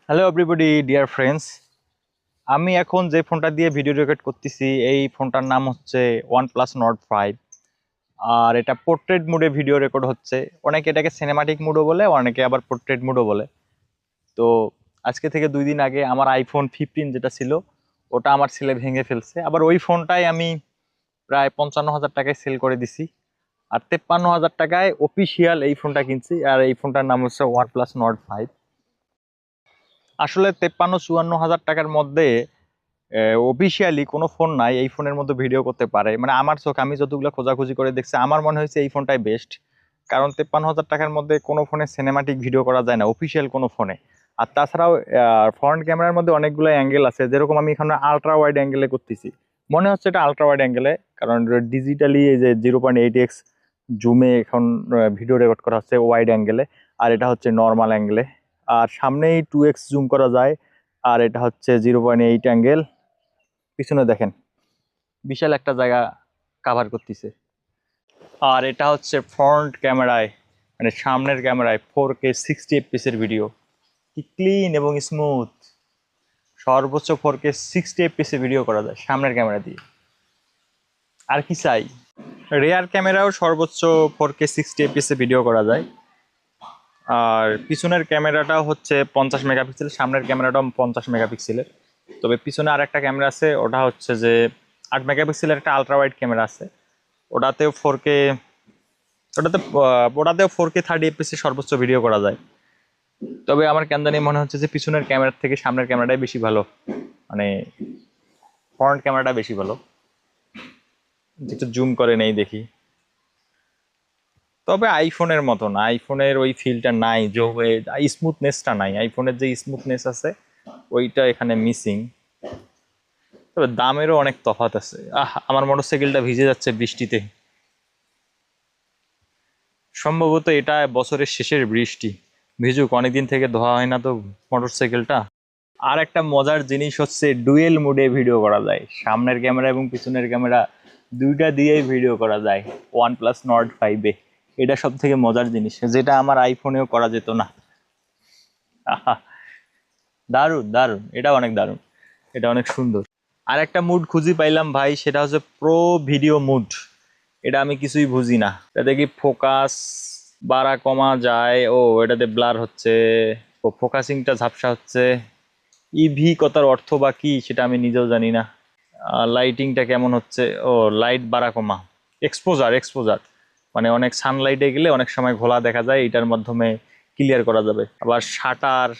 Hello everybody dear friends. আমি এখন যে ফোনটা দিয়ে ভিডিও রেকর্ড করতেছি এই ফোনটার নাম হচ্ছে OnePlus Nord 5। আর এটা পোর্ট্রেট মোডে ভিডিও রেকর্ড হচ্ছে। অনেকে এটাকে সিনেমাটিক মোডও বলে, অনেকে আবার পোর্ট্রেট মোডও বলে। তো আজকে থেকে 2 দিন আগে আমার iPhone 15 যেটা ছিল ওটা আমার ছেলে ভেঙে ফেলছে। আবার ওই ফোনটাই আমি প্রায় 55,000 টাকায় সেল করে দিছি। আর 53,000 টাকায় অফিসিয়াল এই ফোনটা কিনছি। আর এই ফোনটার নাম হচ্ছে OnePlus Nord 5। আসলে 53-54 হাজার টাকার মধ্যে অফিসিয়ালি কোনো ফোন নাই এই ফোনের মধ্যে ভিডিও করতে পারে। মানে আমার চোখ, আমি যতগুলো খোঁজাখুঁজি করে দেখছি, আমার মনে হয়েছে এই ফোনটাই বেস্ট। কারণ 53,000 টাকার মধ্যে কোনো ফোনে সিনেমাটিক ভিডিও করা যায় না অফিসিয়াল কোনো ফোনে। আর তাছাড়াও ফ্রন্ট ক্যামেরার মধ্যে অনেকগুলো অ্যাঙ্গেল আছে, যেরকম আমি এখানে আলট্রা ওয়াইড অ্যাঙ্গেলে করতেছি, মনে হচ্ছে এটা আলট্রা ওয়াইড অ্যাঙ্গেলে। কারণ ডিজিটালি এই যে 0.8x জুমে এখন ভিডিও রেকর্ড করা হচ্ছে ওয়াইড অ্যাঙ্গেলে। আর এটা হচ্ছে নর্মাল অ্যাঙ্গেলে। আর সামনেই 2x জুম করা যায়। আর এটা হচ্ছে 0.8 অ্যাঙ্গেল। পিছনে দেখেন বিশাল একটা জায়গা কাভার করতেছে। আর এটা হচ্ছে ফ্রন্ট ক্যামেরায়, মানে সামনের ক্যামেরায় 4K 60 fps এর ভিডিও। কি ক্লিন এবং স্মুথ। সর্বোচ্চ 4K 60 fps এর ভিডিও করা যায় সামনের ক্যামেরা দিয়ে। আর কি চাই। রেয়ার ক্যামেরাও সর্বোচ্চ 4K 60 fps এ ভিডিও করা যায়। আর পিছনের ক্যামেরাটাও হচ্ছে 50 মেগাপিক্সেল, সামনের ক্যামেরাটাও 50 মেগাপিক্সেলের। তবে পিছনে আর একটা ক্যামেরা আছে, ওটা হচ্ছে যে 8 মেগাপিক্সেলের একটা আলট্রা ওয়াইড ক্যামেরা আছে। ওটাতেও 4K, ওটাতেও 4K 30 fps এ সর্বোচ্চ ভিডিও করা যায়। তবে আমার কেন জানি মনে হচ্ছে যে পিছনের ক্যামেরার থেকে সামনের ক্যামেরাটাই বেশি ভালো, মানে ফ্রন্ট ক্যামেরাটা বেশি ভালো। একটু জুম করে নেই দেখি। তবে আইফোনের মতো না, আইফোনের ওই ফিলটা নাই, স্মুথনেসটা নাই। আইফোনের যে স্মুথনেস আছে ওইটা এখানে মিসিং। তবে দামেরও অনেক তফাৎ আছে। আমার মোটরসাইকেলটা ভিজে যাচ্ছে বৃষ্টিতে। সম্ভবত এটা বছরের শেষের বৃষ্টি। ভিজুক, অনেকদিন থেকে ধোয়া হয় না তো মোটরসাইকেলটা। আর একটা মজার জিনিস হচ্ছে ডুয়েল মোডে ভিডিও করা যায়, সামনের ক্যামেরা এবং পিছনের ক্যামেরা দুইটা দিয়েই ভিডিও করা যায় OnePlus Nord 5-এ। এটা সব থেকে মজার জিনিস, যেটা আমার আইফোনেও করা যেত না। আহা, দারুণ দারুণ, এটা অনেক দারুণ, এটা অনেক সুন্দর। আর একটা মুড খুঁজি পাইলাম ভাই, সেটা হচ্ছে প্রো ভিডিও মুড। এটা আমি কিছুই বুঝি না। এটাতে কি ফোকাস বাড়া কমা যায়? ও এটাতে ব্লার হচ্ছে, ও ফোকাসিংটা ঝাপসা হচ্ছে। ইভি কথার অর্থ বা কি সেটা আমি নিজেও জানি না। লাইটিংটা কেমন হচ্ছে? ও লাইট বাড়া কমা। এক্সপোজার এক্সপোজার, মানে অনেক সানলাইটে গেলে অনেক সময় ঘোলা দেখা যায়, এটার মাধ্যমে ক্লিয়ার করা যাবে। আবার শাটার,